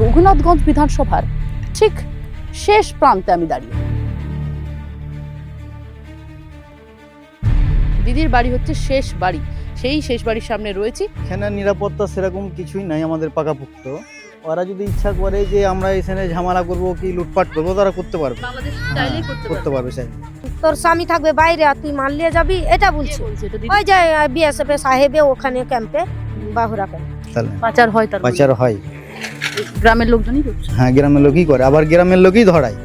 রঘুনাথগঞ্জ বিধানসভার ঠিক শেষ প্রান্তে আমি দাঁড়িয়ে। দিদির বাড়ি হচ্ছে শেষ বাড়ি, সেই শেষ বাড়ির সামনে রয়েছি। এখানে নিরাপত্তা সেরকম কিছুই নাই আমাদের পাকাপোক্ত। ওরা যদি ইচ্ছা করে যে আমরা এখানে ঝামেলা করব কি লুটপাট করবো, তারা করতে পারবে, বাংলাদেশ চাইলেই করতে পারবে। চাই তোর স্বামী থাকবে বাইরে আর তুই মারলিয়ে যাবি, এটা বলছি। ওই যে বিএসএফ সাহেবে ওখানে ক্যাম্পে বাহুরা ক্যাম্প তাহলে পাচার হয়, তার পাচার হয়। গ্রামের লোকজনই করছে। হ্যাঁ, গ্রামের লোকই করে, আবার গ্রামের লোকই ধরায়।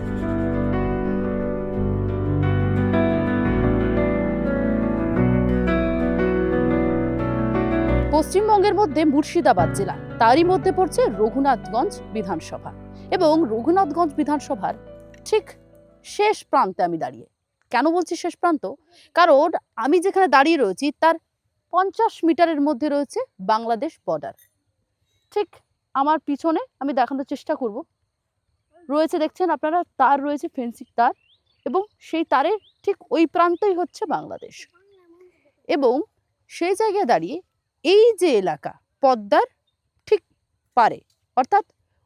পশ্চিমবঙ্গের মধ্যে মুর্শিদাবাদ জেলা, তারই মধ্যে পড়ছে রঘুনাথগঞ্জ বিধানসভা। এবং রঘুনাথগঞ্জ বিধানসভার ঠিক শেষ প্রান্তে আমি দাঁড়িয়ে। কেন বলছি শেষ প্রান্ত? কারণ আমি যেখানে দাঁড়িয়ে রয়েছি তার 50 মিটারের মধ্যে রয়েছে বাংলাদেশ বর্ডার। ঠিক আমার পিছনে আমি দেখানোর চেষ্টা করব, রয়েছে দেখছেন আপনারা, তার রয়েছে ফেন্সিং তার, এবং সেই তারের ঠিক ওই প্রান্তই হচ্ছে বাংলাদেশ। এবং সেই জায়গায় দাঁড়িয়ে এই যে এলাকা পদ্মার ঠিক পারে, অর্থাৎ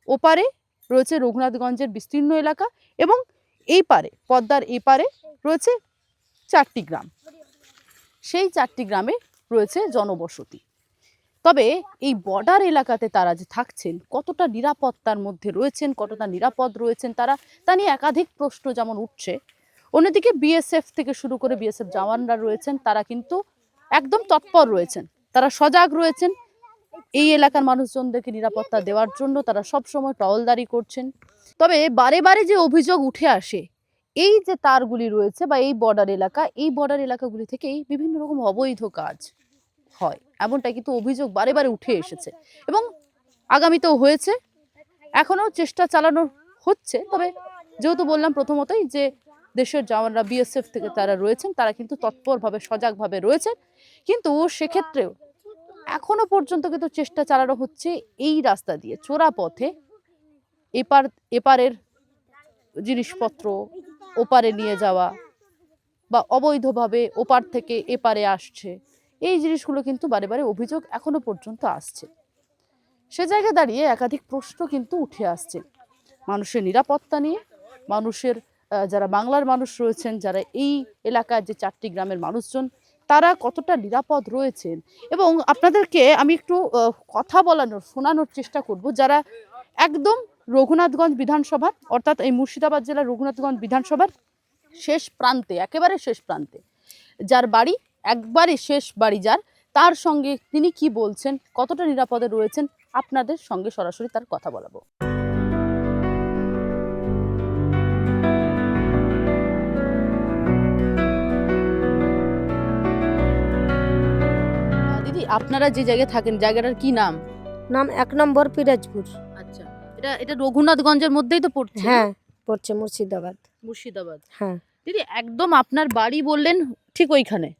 ওপারে রয়েছে রঘুনাথগঞ্জের বিস্তীর্ণ এলাকা, এবং এই পারে পদ্মার এই পারে রয়েছে 4টি গ্রাম। সেই 4টি গ্রামে রয়েছে জনবসতি। তবে এই বর্ডার এলাকাতে তারা যে থাকছেন, কতটা নিরাপত্তার মধ্যে রয়েছেন, কতটা নিরাপদ রয়েছেন তারা, তা নিয়ে একাধিক প্রশ্ন যেমন উঠছে। অন্যদিকে বিএসএফ থেকে শুরু করে বিএসএফ জওয়ানরা রয়েছেন, তারা কিন্তু একদম তৎপর রয়েছেন, তারা সজাগ রয়েছেন। এই এলাকার মানুষজনদেরকে নিরাপত্তা দেওয়ার জন্য তারা সবসময় টহলদারি করছেন। তবে বারে বারে যে অভিযোগ উঠে আসে, এই যে তারগুলি রয়েছে বা এই বর্ডার এলাকা, এই বর্ডার এলাকাগুলি থেকেই বিভিন্ন রকম অবৈধ কাজ হয়, এমনটা কিন্তু অভিযোগ বারে বারে উঠে এসেছে এবং আগামীতেও হয়েছে, এখনো চেষ্টা চালানো হচ্ছে। তবে যেহেতু বললাম প্রথমতই যে দেশের জওয়ানরা বিএসএফ থেকে তারা রয়েছেন, তারা কিন্তু তৎপরভাবে সজাগভাবে রয়েছেন, কিন্তু সেক্ষেত্রেও এখনো পর্যন্ত কিন্তু চেষ্টা চালানো হচ্ছে এই রাস্তা দিয়ে চোরা পথে এপারের জিনিসপত্র ওপারে নিয়ে যাওয়া বা অবৈধভাবে ওপার থেকে এপারে আসছে, এই জিনিসগুলো কিন্তু বারে বারে অভিযোগ এখনো পর্যন্ত আসছে। সে জায়গায় দাঁড়িয়ে একাধিক প্রশ্ন কিন্তু উঠে আসছে মানুষের নিরাপত্তা নিয়ে, মানুষের যারা বাংলার মানুষ রয়েছেন, যারা এই এলাকার যে 4টি গ্রামের মানুষজন, তারা কতটা নিরাপদ রয়েছেন। এবং আপনাদেরকে আমি একটু কথা শোনানোর চেষ্টা করব, যারা একদম রঘুনাথগঞ্জ বিধানসভার, অর্থাৎ এই মুর্শিদাবাদ জেলার রঘুনাথগঞ্জ বিধানসভার শেষ প্রান্তে, একেবারে শেষ প্রান্তে, যার বাড়ি একবারে শেষ বাড়ি, যার তার সঙ্গে তিনি কি বলছেন, কতটা নিরাপদে রয়েছেন, আপনাদের সঙ্গে সরাসরি তার কথা বলাবো। দিদি, আপনারা যে জায়গায় থাকেন, জায়গাটার কি নাম? নাম 1 নম্বর পিরাজপুর। আচ্ছা, এটা রঘুনাথগঞ্জের মধ্যেই তো পড়ছে? হ্যাঁ, পড়ছে মুর্শিদাবাদ। মুর্শিদাবাদ। হ্যাঁ দিদি, একদম আপনার বাড়ি বললেন ঠিক ওইখানে,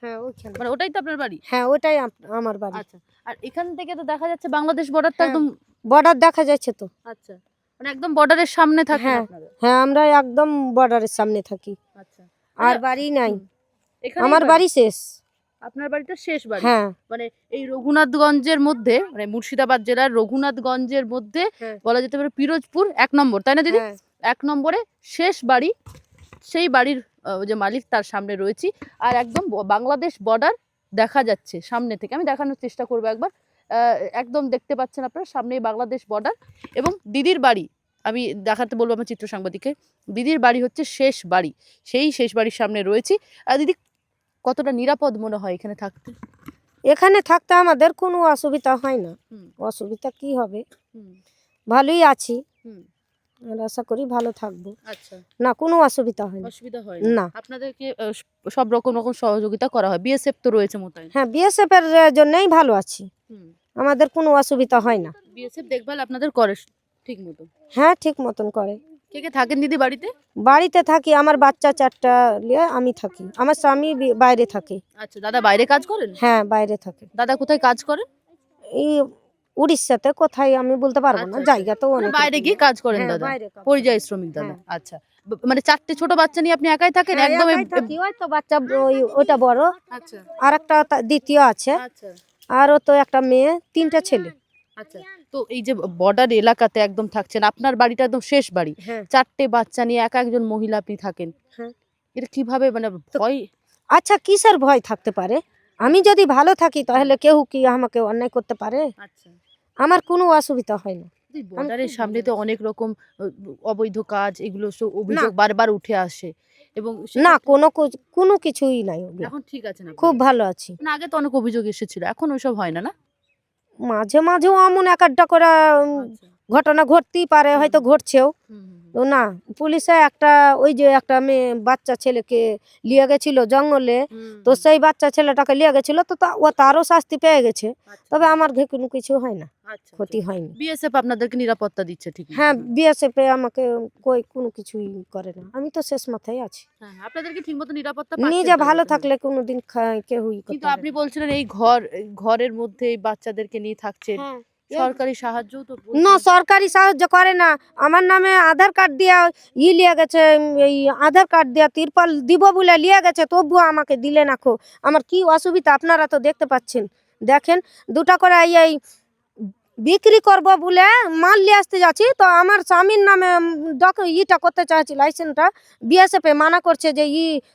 হ্যাঁ ওইখানে, মানে ওটাই তো আপনার বাড়ি? হ্যাঁ ওটাই আমার বাড়ি। আচ্ছা, আর এখান থেকে তো দেখা যাচ্ছে বাংলাদেশ বর্ডারটা হ্যাঁ, একদম। বর্ডার দেখা যাচ্ছে তো। আচ্ছা, মানে একদম বর্ডারের সামনে থাকেন হ্যাঁ আপনারা? হ্যাঁ, আমরা একদম বর্ডারের সামনে থাকি। আচ্ছা, আর বাড়ি নাই, এখানেই আমার বাড়ি শেষ। আপনার বাড়িটা শেষ বাড়ি? হ্যাঁ, মানে এই রঘুনাথগঞ্জের মধ্যে, মানে মুর্শিদাবাদ জেলার রঘুনাথগঞ্জের মধ্যে হ্যাঁ। বলা যেতে পারে পিরোজপুর 1 নম্বর, তাই না দিদি? হ্যাঁ 1 নম্বরে শেষ বাড়ি, সেই বাড়ির যে মালিক তার সামনে রয়েছি। আর একদম বাংলাদেশ বর্ডার দেখা যাচ্ছে সামনে থেকে, আমি দেখানোর চেষ্টা করবো একবার। একদম দেখতে পাচ্ছেন আপনারা সামনেই বাংলাদেশ বর্ডার। এবং দিদির বাড়ি আমি দেখাতে বলবো আমার চিত্র সাংবাদিককে, দিদির বাড়ি হচ্ছে শেষ বাড়ি, সেই শেষ বাড়ির সামনে রয়েছি। আর দিদি, কতটা নিরাপদ মনে হয় এখানে থাকতে? এখানে থাকতে আমাদের কোনো অসুবিধা হয় না। অসুবিধা কি হবে, ভালোই আছি, আর আশা করি ভালো থাকবো। আচ্ছা, না কোনো অসুবিধা হয় না। অসুবিধা হয় না। আপনাদেরকে সব রকম সহযোগিতা করা হয়, বিএসএফ তো রয়েছে মোতায়েন? হ্যাঁ, বিএসএফ এর জন্যই ভালো আছি, আমাদের কোনো অসুবিধা হয় না। বিএসএফ দেখভাল আপনাদের করে ঠিক মতো? হ্যাঁ, ঠিক মতন করে। কে কে থাকেন দিদি বাড়িতে? বাড়িতে থাকি, আমার বাচ্চা 4টা নিয়ে আমি থাকি, আমার স্বামী বাইরে থাকে। আচ্ছা, দাদা বাইরে কাজ করেন? হ্যাঁ, বাইরে থাকে। দাদা কোথায় কাজ করেন? এই উড়িষ্যাতে, কোথায় আমি বলতে পারবো না, জায়গা তো অনেক। বাইরে গিয়ে কাজ করেন হ্যাঁ, দাদা, বাইরে কাজ পরিযায়ী শ্রমিক দাদা। হ্যাঁ। আচ্ছা, মানে 4টে ছোট বাচ্চা নিয়ে আপনি একাই থাকেন? হ্যাঁ, একদম একাই থাকি, ওই তো বাচ্চা, ওইটা বড়, আচ্ছা আর একটা দ্বিতীয় আছে, আচ্ছা আর ও তো একটা মেয়ে, 3টা ছেলে। আচ্ছা, তো এই যে বর্ডার এলাকাতে একদম থাকছেন, আপনার বাড়িটা একদম শেষ বাড়ি, হ্যাঁ 4টে বাচ্চা নিয়ে একা একজন মহিলা আপনি থাকেন, হ্যাঁ। এটা কিভাবে মানে ভয়? আচ্ছা কিসের ভয় থাকতে পারে? আমি যদি ভালো থাকি তাহলে কেউ কি আমাকে অন্যায় করতে পারে? আচ্ছা, আমার কোনো অসুবিধা হয় না। বর্ডারের খুব সামনে ভালো তো আছি। অনেক রকম অবৈধ কাজ, এগুলো সব না অভিযোগ বারবার উঠে আসে এবং না সেক্ষেত্রে কোনো কিছুই নাই ওগুলো। এখন ঠিক আছেন খুব আপনারা? ভালো আছি। না, আগে তো অনেক অভিযোগ এসেছিল, এখন ওইসব হয় না, না? মাঝে মাঝেও এমন এক আধটা করে আচ্ছা। ঘটনা ঘটতেই পারে, হুম, হয়তো হুম। ঘটছেও। হুম, হুম, হুম। তো না পুলিশে একটা ওই যে একটা মেয়ে বাচ্চা ছেলেকে নিয়ে গেছিল জঙ্গলে, হুম, তো হুম। সেই বাচ্চা ছেলেটাকে নিয়ে গেছিল, তো ও তারও শাস্তি পেয়ে গেছে। আচ্ছা, তবে আমার কোনো কিছু হয় না, আচ্ছা, ক্ষতি হয়নি। বিএসএফ আপনাদেরকে নিরাপত্তা দিচ্ছে ঠিক মতো, হ্যাঁ না? বিএসএফ আমাকে কোনো কিছুই করে না, আমি তো শেষ মাথায় আছি। হ্যাঁ, হ্যাঁ, আপনাদেরকে ঠিকমতো নিরাপত্তা পাচ্ছেন নিজে তো ভালো এবার? হুম। থাকলে কোনোদিন কেউই কিন্তু করতে পারে আপনি না। বলছিলেন এই ঘরের মধ্যে এই বাচ্চাদেরকে নিয়ে থাকছেন, হ্যাঁ সরকারি সাহায্যও তো না বলছিলেন। সরকারি সাহায্য করে না। আমার নামে আধার কার্ড দিয়া লিয়ে গেছে, এই আধার কার্ড দিয়া তিরপল দিব বলে লিয়ে গেছে, তবুও আমাকে দিলে না খো। আমার কি অসুবিধা আপনারা তো দেখতে পাচ্ছেন। দেখেন দুটা করে এই বিক্রি করব বলে মাল নিয়ে আসতে যাচ্ছি, তো আমার স্বামীর নামে ইটা করতে চাইছি, লাইসেন্সটা বিএসএফ মানা করছে যে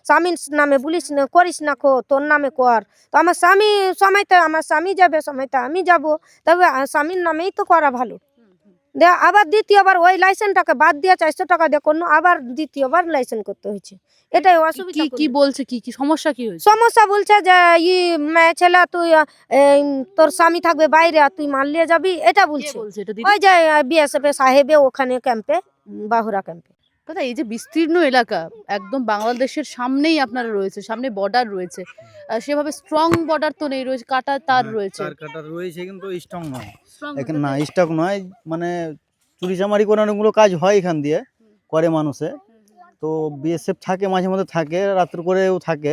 স্বামীর নামে বলিস না, করিস না খো, তোর নামে কর। তো আমার স্বামী সময়তে আমার স্বামী যাবে, সময়তে আমি যাব, তবে স্বামীর নামেই তো করা ভালো। হুম, হুম। দে আবার দ্বিতীয়বার ওই লাইসেন্সটাকে বাদ দিয়ে 400 টাকা দিয়ে কোনো আবার দ্বিতীয়বার লাইসেন্স করতে হয়েছে। এটাই অসুবিধা কি কি করলো। বলছে, কি সমস্যা কি হয়েছে? সমস্যা বলছে যে মেয়ে ছেলে তুই এই, তোর স্বামী থাকবে বাইরে আর তুই মাল নিয়ে যাবি, এটা কে বলছে। বলছে এটা দিদি? ওই যে বিএসএফ সাহেবে ওখানে ক্যাম্পে, বাহুরা ক্যাম্পে। দাদা, এই যে বিস্তীর্ণ এলাকা, একদম বাংলাদেশের সামনেই আপনারা রয়েছে, সামনে বর্ডার রয়েছে, সেভাবে স্ট্রং বর্ডার তো নেই, রয়েছে কাটা তার রয়েছে। তার কাটা রয়েছে কিন্তু স্ট্রং নয়। স্ট্রং এখানে না স্টক নয়, মানে চুরিচামারি করে অনেকগুলো কাজ হয় এখান দিয়ে, করে মানুষে। তো বিএসএফ থাকে, মাঝে মধ্যে থাকে, রাত্র করেও থাকে।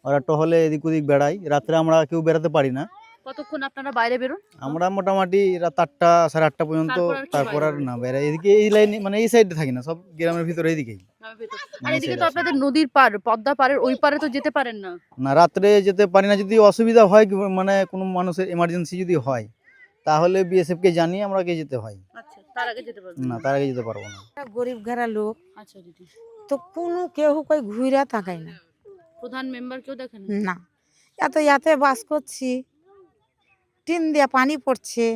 ওরা টহলে এদিক ওদিক বেড়ায়, রাত্রে আমরা কেউ বেড়াতে পারি না। কতক্ষণ আপনারা বাইরে বেরোন? আমরা মোটামুটি রাত 8টা 8:30 পর্যন্ত, তারপর আর কি তারপর বাইরে আর বেরোন? না বেড়াই এদিকে, এই লাইনে মানে এই সাইডে থাকি না, সব গ্রামের ভিতরে এইদিকেই। গ্রামের ভেতর। আর এই এদিকে সাইড তো আছে আপনাদের নদীর পার, পদ্মা পাড়ের ওই পারে তো যেতে পারেন না। না, রাত্রে যেতে পারি না। যদি অসুবিধা হয় মানে কোনো মানুষের এমার্জেন্সি যদি হয়, তাহলে বিএসএফ কে জানিয়ে আমরা যেতে হয়। আচ্ছা, তার আগে যেতে পারবেন না, না। তার আগে যেতে পারবো না। গরিব ঘেরা লোক, আচ্ছা দিদি, তো কোনো কেউ কই ঘুরে তাকায় না। প্রধান মেম্বার কেউ দেখেন? না এতে বাস করছি, টিন দিয়ে পানি পড়ছে,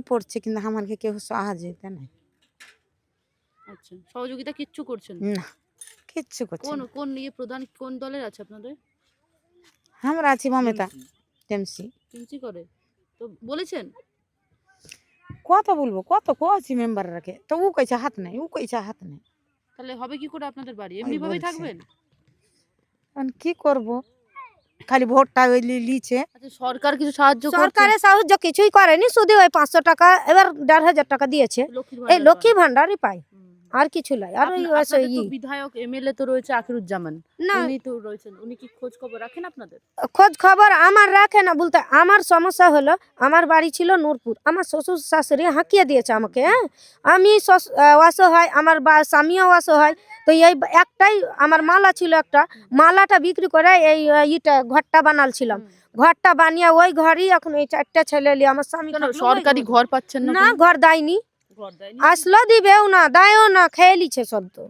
পড়ছে, কিন্তু আমাকে কেউ সাহায্য নাই। আচ্ছা, সহযোগিতা কিচ্ছু করছেন না? না কিচ্ছু করছে কোন না। কোন ইয়ে প্রধান কোন দলের আছে আপনাদের? আমরা আছি মমতা টেমসি। কিঞ্চি করে তো বলেছেন? কত বলবো, কত কছি মেম্বার রাখে, তো ও কইছে হাত নাই, ও কইছে হাত নাই। তাহলে হবে কি করে আপনাদের বাড়ি? এমনি ভাবেই বলছে। থাকবেন? এখন কি করব, খালি ভোটটা ওই লিছে। আচ্ছা, সরকার কিছু সাহায্য করছে? সরকারের সাহায্য কিছুই করেনি, শুধু ওই 500 টাকা এবার 1500 টাকা দিয়েছে। লক্ষ্মীর এই ভান্ডার লক্ষ্মী পান। ভান্ডারই পাই, হুম। আর কিছু নাই। আর ওই আপনাদের তো বিধায়ক এমএলএ তো রয়েছে আখিরুজ্জামান, না উনি তো রয়েছেন, উনি কি খোঁজ খবর রাখেন আপনাদের? খোঁজ খবর আমার রাখে না। বলতে আমার সমস্যা হলো, আমার বাড়ি ছিল নূরপুর, আমার শ্বশুর শাশুড়ি হাঁকিয়ে দিয়েছে আমাকে। হ্যাঁ আমি অসহায়, আমার স্বামীও অসহায়। তো এই একটাই আমার মালা ছিল, একটা মালাটা বিক্রি করে এই ইটা ঘরটা বানালছিলাম। ঘরটা বানিয়ে ওই ঘরই এখন এই 4টা ছেলে নিয়ে আমার স্বামী কেন থাকলো ওই সরকারি ঘরে। ঘর পাচ্ছেন না? না ঘর দেয়নি, ঘর দেয়নি? আসলো দিবেও না, দেয়ও না, খেয়ে লিছে সব। তো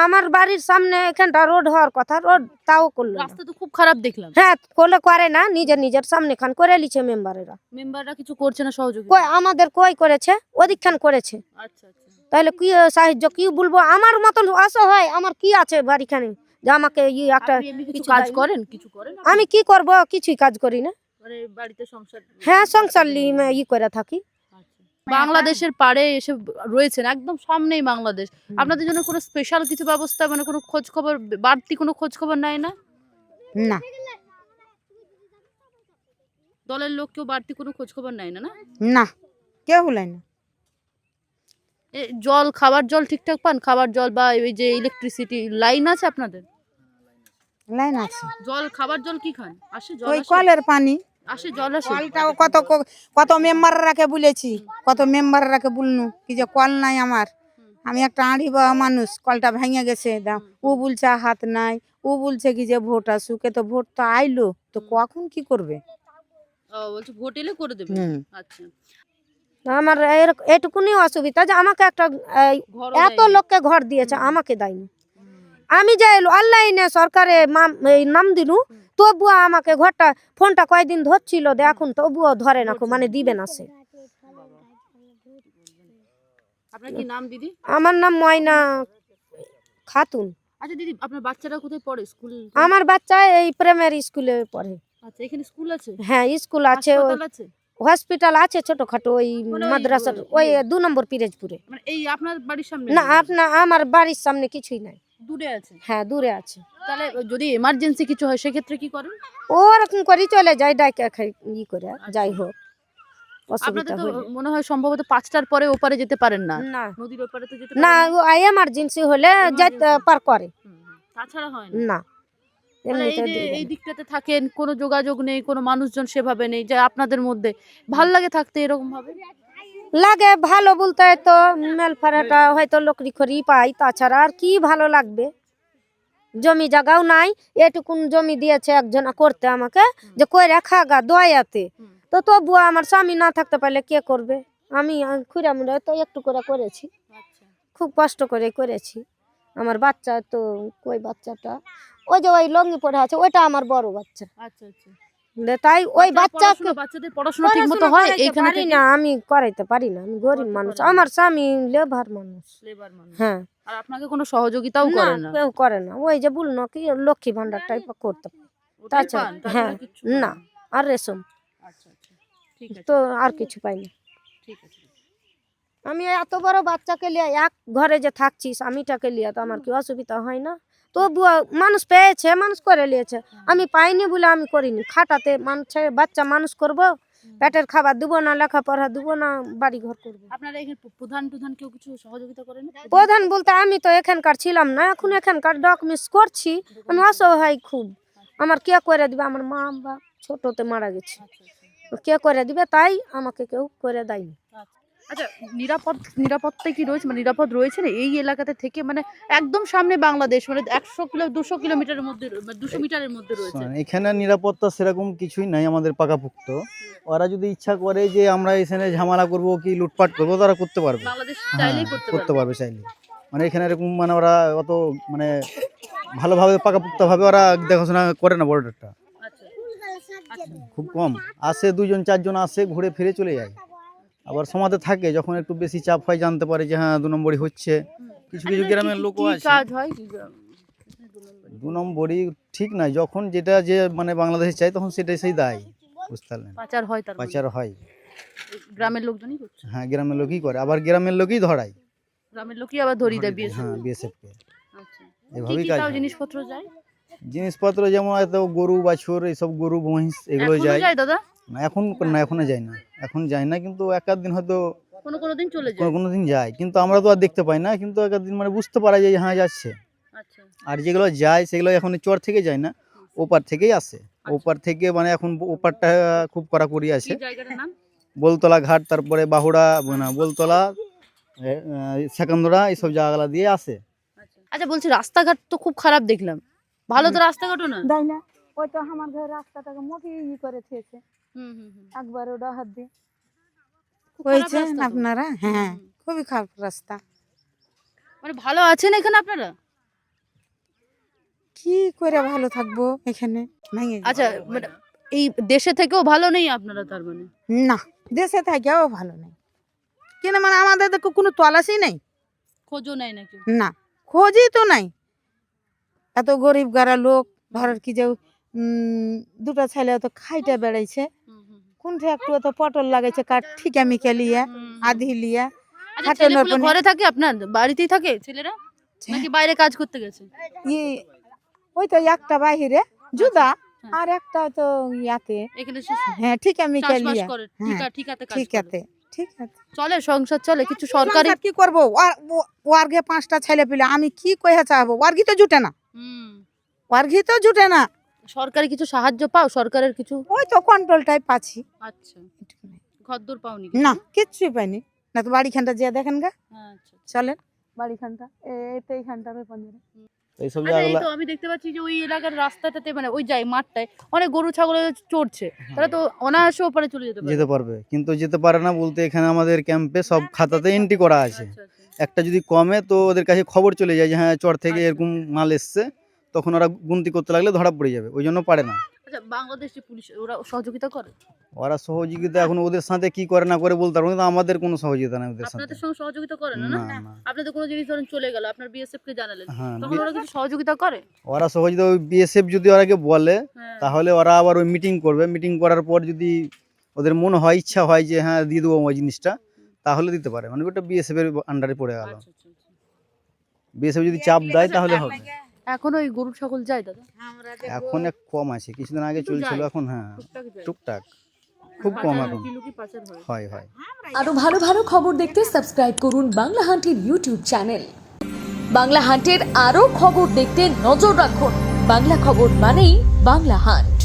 আমার বাড়ির সামনে এখানটা রোড হওয়ার কথা, রোড তাও করলো না। রাস্তা তো খুব খারাপ দেখলাম। হ্যাঁ করে না, নিজের সামনে খান করে লিছে মেম্বারেরা। মেম্বাররা কিছু করছে না সহযোগিতা? কই আমাদের কই করেছে, ওদিকখান করেছে। আচ্ছা, আচ্ছা। তাহলে কি সাহায্য কি বলবো, আমার মতন অসহায় আমার কি আছে বাড়িখানে যে আমাকে একটা আপনি এমনি কিছু কিছু কাজ দেয়নি? করেন? কিছু করেন আপনি? আমি কি করব, কিছুই কাজ করি না। মানে বাড়িতে সংসার? হ্যাঁ সংসার করে থাকি। আচ্ছা। বাংলাদেশের পাড়ে এসে রয়েছেন, একদম সামনেই বাংলাদেশ। আপনাদের জন্য কোনো স্পেশাল কিছু ব্যবস্থা, মানে কোনো খোঁজ খবর, বাড়তি কোনো খোঁজ খবর নেয় না? না দলের লোক কেউ বাড়তি কোনো খোঁজ খবর নেয় না? না, না কেউ হলাই না। জল, খাবার জল ঠিকঠাক পান? খাবার জল বা ওই যে ইলেকট্রিসিটি লাইন আছে আপনাদের? লাইন আছে, জল, খাবার জল কি খান? আসে জল? ওই আসে? কলের পানি। আসে জল আসে? কলটাও কত মেম্বার রাখে বলেছি, কত মেম্বার রাখে বলনু কি যে কল নাই আমার। আমি একটা আড়ি বাবা মানুষ, কলটা ভেঙে গেছে, ও বলছে হাত নাই, ও বলছে কি যে ভোট আসুক, তো ভোট তো আইলো, তো কখন কি করবে। বলছে ভোট এলে করে দেবে। হুম। আচ্ছা, আমার এটুকুনি অসুবিধা যে আমাকে একটা ঘরও এত দেয়নি। লোককে ঘর দিয়েছে, আমাকে দেয়নি। আমি যে অনলাইনে সরকারে এই নাম দিলু, তবুও আমাকে ঘরটা ফোনটা কয়দিন ধরছিল দেখুন, তবুও ধরে না, মানে দিবে না সে। আপনার কি নাম দিদি? আমার নাম ময়না খাতুন। আচ্ছা দিদি, আপনার বাচ্চারা কোথায় পড়ে? স্কুল? আমার বাচ্চা এই প্রাইমারি স্কুলে পড়ে। আচ্ছা, এখানে স্কুল আছে? হ্যাঁ স্কুল আছে, হাসপাতাল আছে? হসপিটাল আছে ছোটখাটো, ওই মানে ওই মাদ্রাসার ওই 2 নম্বর পিরোজপুরে। মানে এই আপনার বাড়ির সামনে? না আমার বাড়ির সামনে কিছুই নাই। দূরে আছে? হ্যাঁ দূরে আছে। তাহলে যদি এমার্জেন্সি কিছু হয় সেক্ষেত্রে কি করেন? ওরকম করে চলে যায়, ডাইকে ই করে যাই হোক, আপনাদের অসুবিধা তো হলে। মনে হয় সম্ভবত 5টার পরে ওপারে যেতে পারেন না, না নদীর ওপারে তো যেতে না, পারেন না। এমার্জেন্সি হলে যাইতে পার করে তাছাড়া হয় না। না, তাহলে এই এমনিতে যে দিবে এই না। দিকটাতে থাকেন, কোনো যোগাযোগ নেই, কোনো মানুষজন সেভাবে নেই, যে আপনাদের মধ্যে ভাল লাগে থাকতে এরকম ভাবে? লাগে ভালো বলতে তো মেল ফারাটা হয়তো লকড়ি খড়ি পাই, তাছাড়া আর কি ভালো লাগবে। জমি জায়গাও নাই, এটুকুন জমি দিয়েছে একজন করতে আমাকে, যে কই রাখা গা দয়াতে, তো তবুও আমার স্বামী না থাকতে পারলে কে করবে। আমি খুঁড়া মুড়া তো একটু করে করেছি, আচ্ছা খুব কষ্ট করে করেছি। আমার বাচ্চা তো কই বাচ্চাটা ওই যে ওই লঙ্গি পরে আছে, ওইটা আমার বড় বাচ্চা। আচ্ছা আচ্ছা। তাই ওই বাচ্চাকে বাচ্চাদের পড়াশোনা ঠিক মতো হয় এইখানে পারি থেকে? না, আমি করাইতে পারি না, আমি গরিব করতে মানুষ, পারেন না। আমার স্বামী লেবার মানুষ। লেবার মানুষ। হ্যাঁ আর আপনাকে কোনো সহযোগিতাও না করে না? কেউ করে না, ওই যে বললো কি লক্ষ্মী ভান্ডার টাইপ করতে পারে, ওটাই তাছাড়া পান, তাছাড়া হ্যাঁ কিচ্ছু পান না, আর রেশম, আচ্ছা আচ্ছা, ঠিক আছে তো আর কিছু পাই না। ঠিক আছে। আমি এত বড় বাচ্চাকে লিয়ে এক ঘরে যে থাকছি, স্বামীটাকে লিয়ে, তো আমার কি অসুবিধা হয় না? তো মানুষ পেয়েছে, মানুষ করে নিয়েছে, আমি পাইনি বলে আমি করিনি। খাটাতে মানুষের বাচ্চা মানুষ করব, পেটের খাবার দেবো না, লেখাপড়া দেবো না, বাড়ি ঘর করবো। আপনারা এখানে প্রধান কেউ কিছু সহযোগিতা করেন? প্রধান বলতে আমি তো এখানকার ছিলাম না, এখন এখানকার ডকুমেন্টস করছি। আমি অসহায় খুব, আমার কে করে দিবে? আমার মা বা ছোটতে মারা গেছে, কে করে দিবে? তাই আমাকে কেউ করে দেয়নি। আচ্ছা, নিরাপত্তা কি রয়েছে, মানে নিরাপদ রয়েছে না এই এলাকাতে থেকে? মানে একদম সামনে বাংলাদেশ, মানে 200 কিলোমিটারের মধ্যে, 200 মিটারের মধ্যে রয়েছে। এখানে নিরাপত্তা সেরকম কিছুই নাই আমাদের পাকাপোক্ত। ওরা যদি ইচ্ছা করে যে আমরা এখানে ঝামেলা করব কি লুটপাট করবো, তারা করতে পারবে। বাংলাদেশ হ্যাঁ চাইলেই করতে করতে পারবে। পারবে চাইলে। মানে এখানে এরকম মানে ওরা অত মানে ভালোভাবে পাকাপোক্তভাবে ওরা দেখাশোনা করে না বর্ডারটা, আচ্ছা আচ্ছা। খুব কম আসে, 2জন 4জন আসে, ঘুরে ফিরে চলে যায়। আবার সমাজে থাকে, যখন একটু বেশি চাপ হয়, জানতে পারে যে হ্যাঁ 2 নম্বরই হচ্ছে, কিছু কিছু গ্রামের লোকও আছে। কাজ হয় কি? 2 নম্বরই ঠিক নাই, যখন যেটা যে মানে বাংলাদেশে চাই তখন সেটাই সেই দেয়, বুঝতে পারলেন? পাচার হয়, তার মানে। পাচার হয়। গ্রামের লোকজনই করছে? হ্যাঁ গ্রামের লোকই করে, আবার গ্রামের লোকই ধরায়। গ্রামের লোকই আবার ধরিয়ে দেয় বিএসএফ? হ্যাঁ বিএসএফকে আচ্ছা। এভাবেই কি কাজ তাও হয়। জিনিসপত্র যায়? জিনিসপত্র যেমন হয়তো গরু বাছুর এইসব, গরু মহিষ এগুলো এখনো যায়। যায় দাদা? না এখন না, এখনো যায় না, এখন যায় না, কিন্তু এক আধ দিন হয়তো কোনো দিন চলে যায়? কোনো কোনো দিন যায়, কিন্তু আমরা তো আর দেখতে পাই না, কিন্তু এক আধ দিন মানে বুঝতে পারা যায় যে হ্যাঁ যাচ্ছে। আচ্ছা আর যেগুলো যায় সেগুলো এখন চর থেকে যায় না, ওপার থেকেই আসে। ওপার থেকে মানে এখন ওপারটা খুব কড়াকড়ি আছে, কি জায়গাটার নাম? বলতলা ঘাট, তারপরে বাহুড়া, না বলতলা, সেকান্দরা, এইসব জায়গাগুলো দিয়ে আসে। আচ্ছা, বলছি রাস্তাঘাট তো খুব খারাপ দেখলাম, ভালো তো রাস্তাঘাটও না? দেয় না, ওই তো আমার ঘর রাস্তাটাকে মোটি করে থেয়েছে, হুম হুম হুম। একবার ওটা হাত দিয়ে খুব খারাপ হয়েছে রাস্তা তো। আপনারা। হ্যাঁ হুম। খুবই খারাপ রাস্তা। মানে ভালো আছেন এখানে আপনারা? কি করে ভালো থাকবো এখানে, ভেঙে যাবে। আচ্ছা, মানে এই দেশে থেকেও ভালো নেই আপনারা তার মানে? না দেশে থাকেও ভালো নেই, কেন মানে আমাদের তো কোনো তলাশই নেই, খোঁজও নেয় নাকি? না খোঁজই তো নাই। এত গরিব গারা লোক, ধরার কি যে 2টা ছেলে তো খাইতে বেড়াইছে, কোনটা একটু তো পটল লাগাইছে কাঠ ঠিকা মিকা লিয়া, আধি লিয়া। আচ্ছা, খাটের ছেলেগুলো ওপর ঘরে থাকে আপনার বাড়িতেই থাকে ছেলেরা, নাকি বাইরে কাজ করতে গেছে? ওই তো একটা বাহিরে জুদা, আর একটা তো ইয়াতে, এখানে হ্যাঁ ঠিকা মিকা চাষবাস লিয়া। করে, হ্যাঁ ঠিকাতে কাজ ঠিক করে। আছে, ঠিক আছে। চলে সংসার চলে? কিছু সরকারি? সংসার কি করবো, ওয়ার্গে 5টা ছেলে পেলে আমি কি কইয়া চাবো, ওয়ার্গি তো জুটে না, হুম। ওয়ার্গি তো জুটে না। সরকারি কিছু সাহায্য পাও? সরকারের কিছু? ওই তো কন্ট্রোলটাই পাচ্ছি, আচ্ছা, ঘরদোর পাওনি? না কিচ্ছুই পাইনি। না তো বাড়িখানটা যে দেখেন গা, আচ্ছা। চলেন বাড়িখানটা, এইখানটা তো এইসব আচ্ছা, এই জায়গাগুলো তো আমি দেখতে পাচ্ছি যে ওই এলাকার রাস্তাটাতে মানে ওই মাঠটায় অনেক গরু ছাগল চড়ছে, তারা তো অনায়াসে ওপারে চলে যেতে পারে। যেতে পারবে, কিন্তু যেতে পারে না বলতে এখানে আমাদের ক্যাম্পে সব খাতাতে এন্ট্রি করা আছে। আচ্ছা, আচ্ছা। একটা যদি কমে তো ওদের কাছে খবর চলে যায় যে হ্যাঁ চর থেকে আচ্ছা। এরকম মাল এসছে, তখন ওরা গুনতি করতে লাগলে ধরা পড়ে যাবে, ওই জন্য পারে না। আচ্ছা, বাংলাদেশি পুলিশ ওরা সহযোগিতা করে? ওরা সহযোগিতা এখন ওদের সাথে কি করে না করে বলতে পারবো না, কিন্তু আমাদের কোনো সহযোগিতা নেই ওদের সাথে। আপনাদের সঙ্গে সহযোগিতা করে না? না না, না আপনাদের কোনো জিনিস ধরুন চলে গেল, আপনার বিএসএফ কে জানালেন, হ্যাঁ, তখন ওরা কিছু সহযোগিতা করে? ওরা সহযোগিতা ওই বিএসএফ যদি ওরাকে বলে হ্যাঁ। তাহলে ওরা আবার ওই মিটিং করবে, মিটিং করার পর যদি ওদের মনে হয় ইচ্ছা হয় যে হ্যাঁ দিয়ে দেবো ওই জিনিসটা, তাহলে দিতে পারে, মানে ওটা বিএসএফ এর আন্ডারে পড়ে গেল। আচ্ছা, আচ্ছা, আচ্ছা। বিএসএফ যদি চাপ দেয় তাহলে হবে। এখন ওই গরু ছাগল যায় দাদা? এখন এক কম আছে, কিছুদিন আগে কিন্তু চলছিল, যায়। এখন হ্যাঁ টুকটাক যায়। টুকটাক খুব কম পাচার, এখন লুকিয়ে পাচার হয়। হয় হয়। আরো ভালো ভালো খবর দেখতে সাবস্ক্রাইব করুন বাংলা হান্টের ইউটিউব চ্যানেল। বাংলা হান্টের আরো খবর দেখতে নজর রাখুন। বাংলা খবর মানেই বাংলা হান্ট।